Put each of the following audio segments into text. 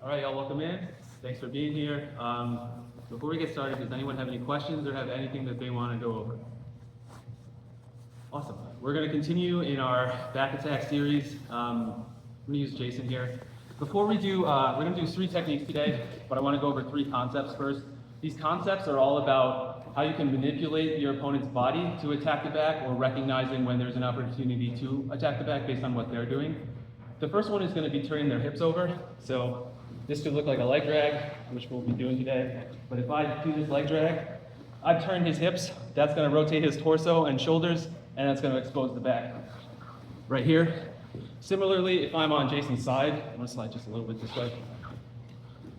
All right, y'all, welcome in. Thanks for being here. Before we get started, does anyone have any questions or have anything that they want to go over? Awesome. We're going to continue in our back attack series. I'm going to use Jason here. Before we do, we're going to do 3 techniques today, but I want to go over 3 concepts first. These concepts are all about how you can manipulate your opponent's body to attack the back, or recognizing when there's an opportunity to attack the back based on what they're doing. The first one is going to be turning their hips over. So this could look like a leg drag, which we'll be doing today. But if I do this leg drag, I've turned his hips. That's going to rotate his torso and shoulders, and that's going to expose the back right here. Similarly, if I'm on Jason's side, I'm going to slide just a little bit this way.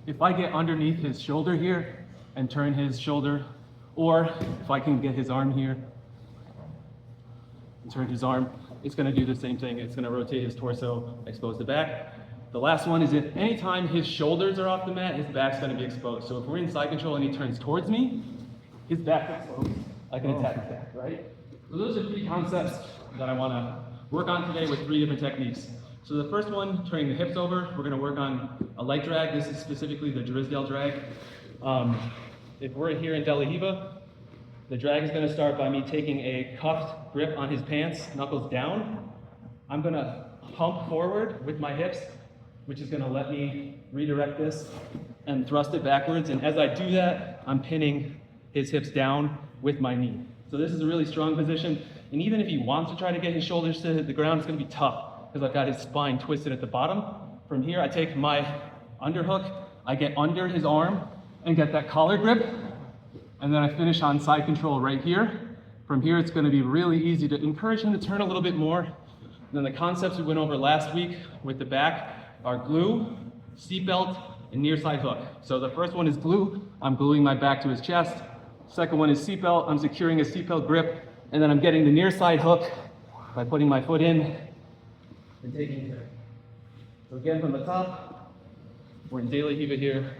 If I get underneath his shoulder here and turn his shoulder, or if I can get his arm here and turn his arm, it's going to do the same thing. It's going to rotate his torso, expose the back. The last one is if anytime his shoulders are off the mat, his back's going to be exposed. So if we're in side control and he turns towards me, his back's exposed. I can attack his back, right? So those are 3 concepts that I want to work on today with 3 different techniques. So the first one, turning the hips over, we're going to work on a leg drag. This is specifically the Drysdale drag. If we're here in De La Riva, the drag is going to start by me taking a cuffed grip on his pants, knuckles down. I'm going to pump forward with my hips, which is going to let me redirect this and thrust it backwards. And as I do that, I'm pinning his hips down with my knee. So this is a really strong position. And even if he wants to try to get his shoulders to the ground, it's going to be tough because I've got his spine twisted at the bottom. From here, I take my underhook, I get under his arm and get that collar grip. And then I finish on side control right here. From here, it's going to be really easy to encourage him to turn a little bit more. And then the concepts we went over last week with the back are glue, seatbelt, and near side hook. So the first one is glue. I'm gluing my back to his chest. Second one is seatbelt. I'm securing a seatbelt grip. And then I'm getting the near side hook by putting my foot in and taking it. So again, from the top, we're in De La Riva here.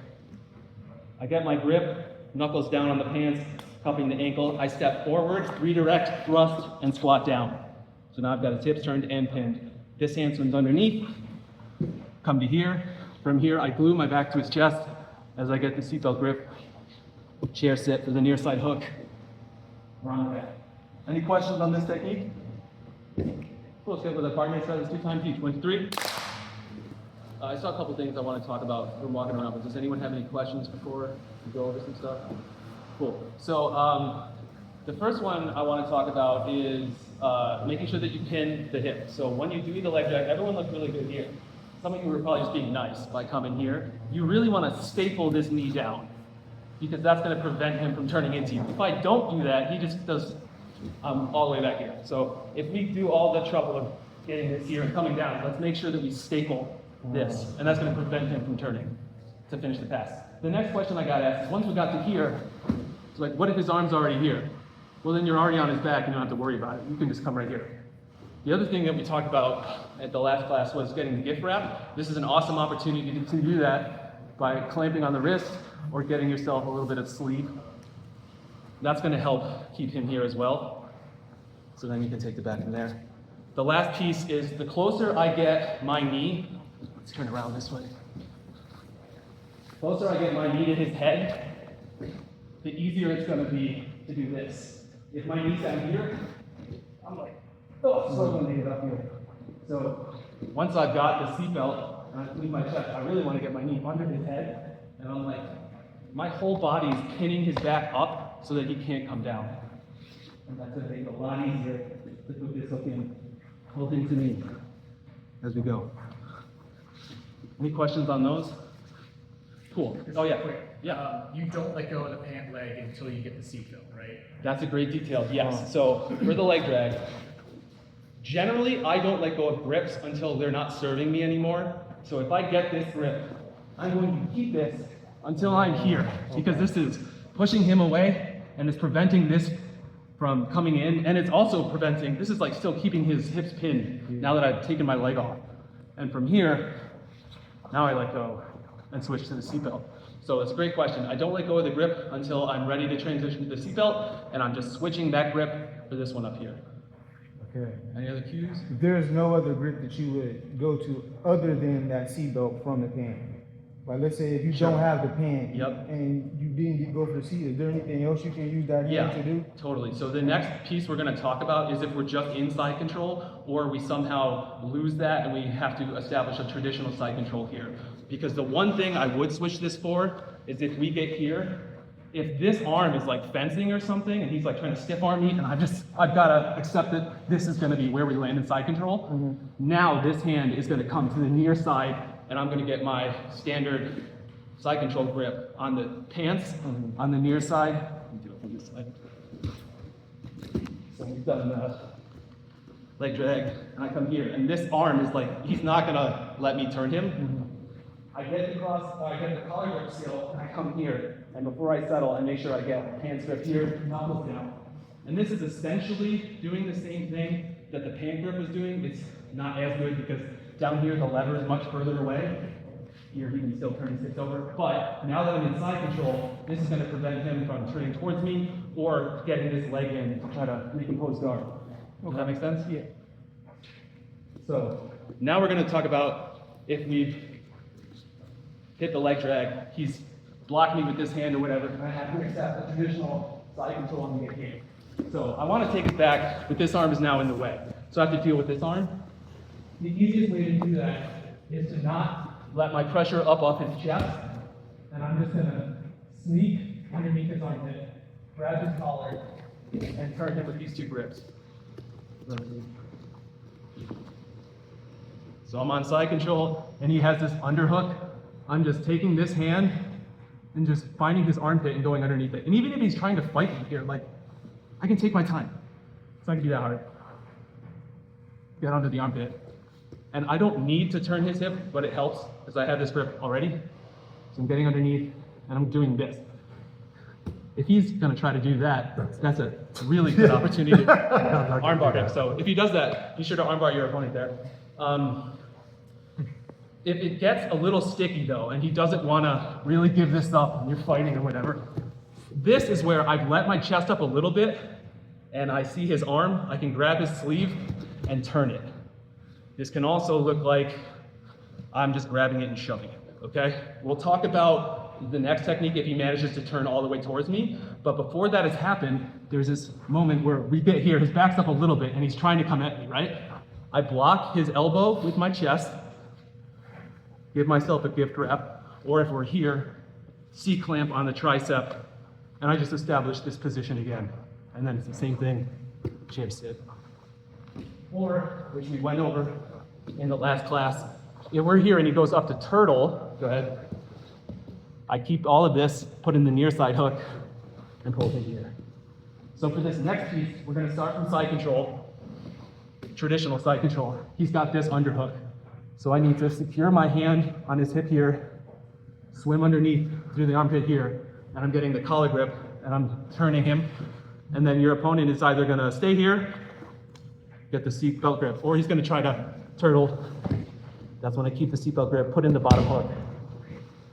I get my grip, knuckles down on the pants, cupping the ankle. I step forward, redirect, thrust, and squat down. So now I've got his hips turned and pinned. This hand swims underneath. Come to here. From here, I glue my back to his chest as I get the seatbelt grip. Chair sit for the near side hook. We're on the back. Any questions on this technique? Cool, let's get with a partner. So it's 2 times each. 1, 2, 3. I saw a couple things I want to talk about from walking around, but does anyone have any questions before we go over some stuff? Cool. So the first one I want to talk about is making sure that you pin the hip. So when you do the leg drag, everyone looks really good here. Some of you were probably just being nice by coming here. You really want to staple this knee down because that's going to prevent him from turning into you. If I don't do that, he just does all the way back here. So if we do all the trouble of getting this here and coming down, let's make sure that we staple this, and that's going to prevent him from turning to finish the pass. The next question I got asked is, once we got to here, it's like, what if his arm's already here? Well, then you're already on his back and you don't have to worry about it. You can just come right here. The other thing that we talked about at the last class was getting the gift wrap. This is an awesome opportunity to do that by clamping on the wrist or getting yourself a little bit of sleeve. That's going to help keep him here as well. So then you can take the back from there. The last piece is the closer I get my knee, let's turn around this way. The closer I get my knee to his head, the easier it's going to be to do this. If my knee's down here, I'm like, oh, struggling to get up here. So once I've got the seatbelt and I clean my chest, I really want to get my knee under his head, and I'm like, my whole body is pinning his back up so that he can't come down. And that's going to make it a lot easier to put this hook in, hold into me as we go. Any questions on those? Cool. Oh yeah. Yeah. You don't let go of the pant leg until you get the seatbelt, right? That's a great detail. Yes. So for the leg drag, generally I don't let go of grips until they're not serving me anymore. So if I get this grip, I'm going to keep this until I'm here, because this is pushing him away and it's preventing this from coming in, and it's also preventing, this is like still keeping his hips pinned now that I've taken my leg off. And from here, now I let go and switch to the seatbelt. So it's a great question. I don't let go of the grip until I'm ready to transition to the seatbelt, and I'm just switching that grip for this one up here. Okay. Any other cues? There's no other grip that you would go to other than that seatbelt from the pan. Like let's say if you Sure. don't have the pant Yep. and you didn't go for the seat, is there anything else you can use that hand Yeah, to do? totally. So the next piece we're going to talk about is if we're just in side control or we somehow lose that and we have to establish a traditional side control here. Because the one thing I would switch this for is if we get here, if this arm is like fencing or something and he's like trying to stiff arm me and I've got to accept that this is going to be where we land in side control. Now this hand is going to come to the near side and I'm going to get my standard side control grip on the pants on the near side. Let me do it from this side. So we've done the leg drag, and I come here, and this arm is like, he's not gonna let me turn him. I get the collar grip still, and I come here, and before I settle, I make sure I get hand grip here, knuckles down. And this is essentially doing the same thing that the pant grip was doing. It's not as good because down here the lever is much further away. Here he can still turn his hips over, but now that I'm in side control, this is going to prevent him from turning towards me or getting this leg in to try to recompose guard. Does that make sense? Yeah. So now we're going to talk about if we've hit the leg drag, he's blocked me with this hand or whatever, and I have to accept the traditional side control on the game. So I want to take it back, but this arm is now in the way. So I have to deal with this arm. The easiest way to do that is to not let my pressure up off his chest, and I'm just gonna sneak underneath his armpit, grab his collar, and turn him with these two grips. So I'm on side control, and he has this underhook. I'm just taking this hand and just finding his armpit and going underneath it. And even if he's trying to fight me here, like, I can take my time. It's not gonna be that hard. Get onto the armpit. And I don't need to turn his hip, but it helps because I have this grip already. So I'm getting underneath and I'm doing this. If he's gonna try to do that, that's a really good opportunity to armbar him. So if he does that, be sure to armbar your opponent there. If it gets a little sticky though, and he doesn't wanna really give this up and you're fighting or whatever, this is where I've let my chest up a little bit and I see his arm, I can grab his sleeve and turn it. This can also look like I'm just grabbing it and shoving it, okay? We'll talk about the next technique if he manages to turn all the way towards me, but before that has happened, there's this moment where we get here, his back's up a little bit and he's trying to come at me, right? I block his elbow with my chest, give myself a gift wrap, or if we're here, C-clamp on the tricep, and I just establish this position again. And then it's the same thing, jab sit. Or, which we went over in the last class, if we're here and he goes up to turtle, go ahead. I keep all of this, put in the near side hook, and pull him here. So for this next piece, we're gonna start from side control, traditional side control. He's got this underhook. So I need to secure my hand on his hip here, swim underneath through the armpit here, and I'm getting the collar grip, and I'm turning him. And then your opponent is either gonna stay here, get the seatbelt grip, or he's gonna try to turtle. That's when I keep the seatbelt grip, put in the bottom hook,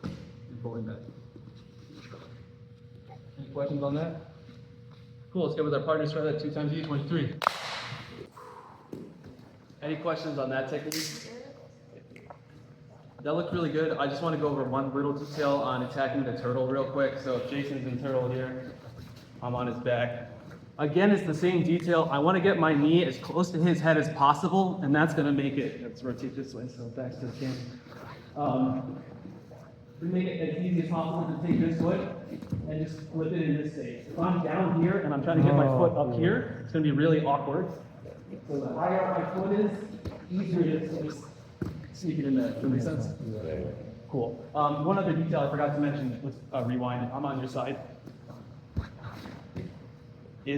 and pull him back. Any questions on that? Cool, let's go with our partners, try that 2 times each, 23. Any questions on that technique? That looked really good. I just want to go over one little detail on attacking the turtle real quick. So if Jason's in turtle here, I'm on his back. Again, it's the same detail. I want to get my knee as close to his head as possible, and that's going to make it, let's rotate this way, so back to the camera. We make it as easy as possible to take this foot and just flip it in this state. If I'm down here and I'm trying to get my foot up here, it's going to be really awkward. So the higher my foot is, easier it is to just sneak it in there. Does that make sense? Cool. One other detail I forgot to mention, let's rewind. I'm on your side. I'm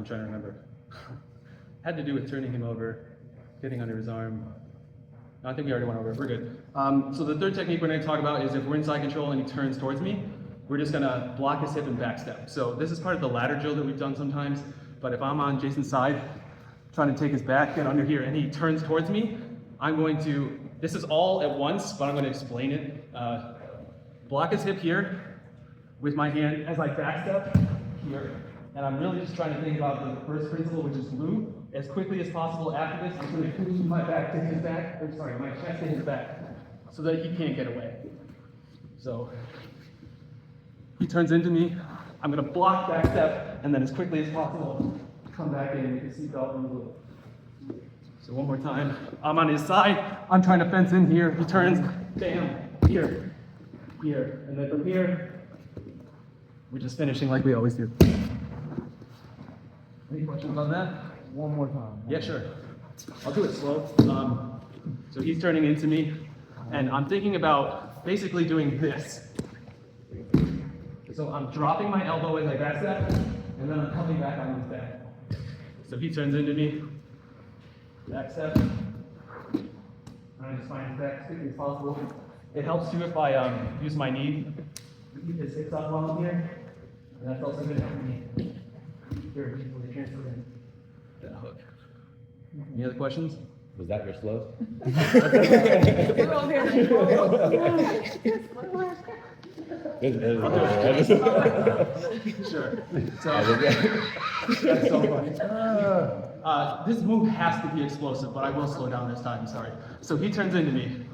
trying to remember. Had to do with turning him over, getting under his arm. No, I think we already went over it. We're good. So the third technique we're going to talk about is if we're in side control and he turns towards me, we're just going to block his hip and back step. So this is part of the ladder drill that we've done sometimes. But if I'm on Jason's side, trying to take his back, get under here, and he turns towards me, I'm going to, this is all at once, but I'm going to explain it. Block his hip here with my hand as I back step here. And I'm really just trying to think about the first principle, which is glue. As quickly as possible after this, I'm going to glue my back to his back, or sorry, my chest to his back. so that he can't get away. So he turns into me, I'm gonna block back step, and then as quickly as possible, come back in with the seatbelt removed. So one more time, I'm on his side, I'm trying to fence in here, he turns, bam, here, here, and then from here, we're just finishing like we always do. Any questions on that? One more time. Yeah, sure. I'll do it slow. So he's turning into me, and I'm thinking about basically doing this. So I'm dropping my elbow as I back step, and then I'm coming back on his back. So he turns into me, back step, and I just find his back as quickly as possible. It helps too if I use my knee to keep his hips up while I'm here, and that's also going to help me very easily transfer in that hook. Any other questions? Was that your slow? Sure. So, that's so funny. This move has to be explosive, but I will slow down this time, sorry. So he turns into me.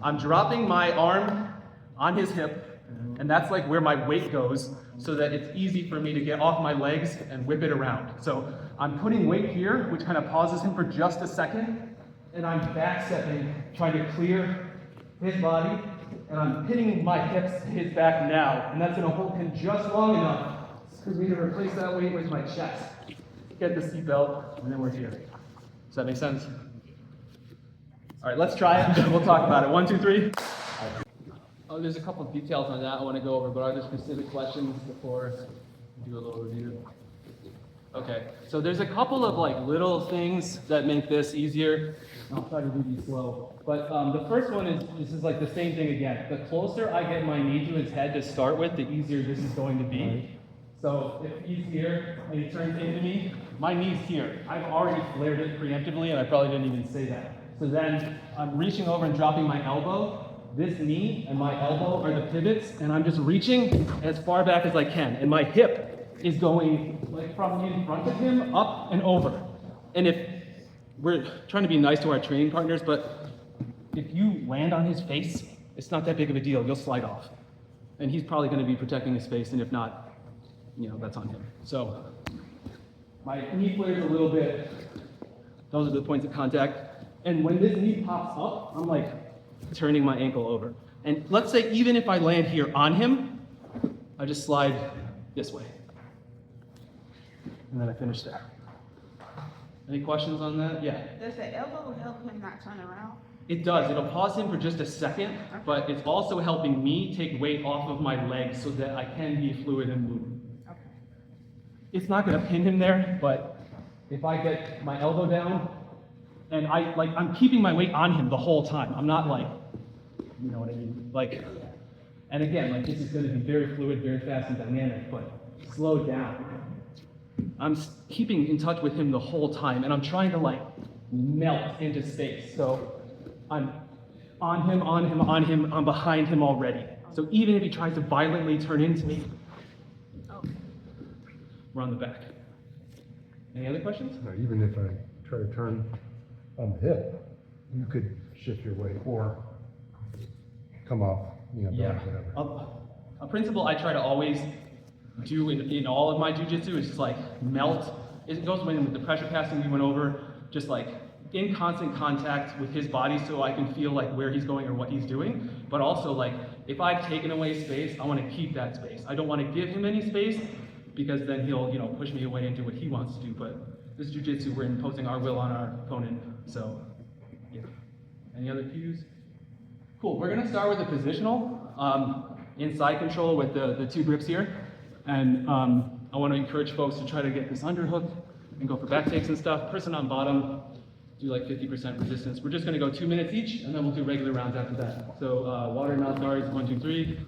I'm dropping my arm on his hip, and that's like where my weight goes, so that it's easy for me to get off my legs and whip it around. So I'm putting weight here, which kind of pauses him for just a second, and I'm backstepping, trying to clear his body, and I'm pinning my hips to his back now, and that's gonna hold him just long enough for me to replace that weight with my chest. Get the seatbelt, and then we're here. Does that make sense? All right, let's try it, and we'll talk about it. 1, 2, 3. Oh, there's a couple of details on that I want to go over, but are there specific questions before we do a little review? Okay, so there's a couple of like little things that make this easier. I'll try to do these slow. But the first one is, this is like the same thing again. The closer I get my knee to his head to start with, the easier this is going to be. So if he's here and he turns into me, my knee's here. I've already flared it preemptively, and I probably didn't even say that. So then I'm reaching over and dropping my elbow. This knee and my elbow are the pivots, and I'm just reaching as far back as I can. And my hip is going like from in front of him, up and over. And if we're trying to be nice to our training partners, but if you land on his face, it's not that big of a deal. You'll slide off. And he's probably going to be protecting his face, and if not, that's on him. So my knee flares a little bit. Those are the points of contact. And when this knee pops up, I'm like turning my ankle over. And let's say even if I land here on him, I just slide this way. And then I finish there. Any questions on that? Yeah. Does the elbow help him not turn around? It does. It'll pause him for just a second, but it's also helping me take weight off of my legs so that I can be fluid and move. Okay. It's not going to pin him there, but if I get my elbow down, and I'm keeping my weight on him the whole time. I'm not like, you know what I mean? And again, this is going to be very fluid, very fast and dynamic, but slow down. I'm keeping in touch with him the whole time, and I'm trying to melt into space. So I'm on him, I'm behind him already. So even if he tries to violently turn into me, we're on the back. Any other questions? Even if I try to turn on the hip, you could shift your weight or come off, whatever. A principle I try to always do in all of my jiu-jitsu is just melt. It goes with the pressure passing we went over, just in constant contact with his body so I can feel where he's going or what he's doing. But also if I've taken away space, I want to keep that space. I don't want to give him any space because then he'll push me away and do what he wants to do. But this jiu-jitsu, we're imposing our will on our opponent. So yeah. Any other cues? Cool. We're going to start with a positional inside control with the two grips here. And I want to encourage folks to try to get this underhook and go for back takes and stuff. Person on bottom, do 50% resistance. We're just going to go 2 minutes each, and then we'll do regular rounds after that. So water, mouth guards, 1, 2, 3.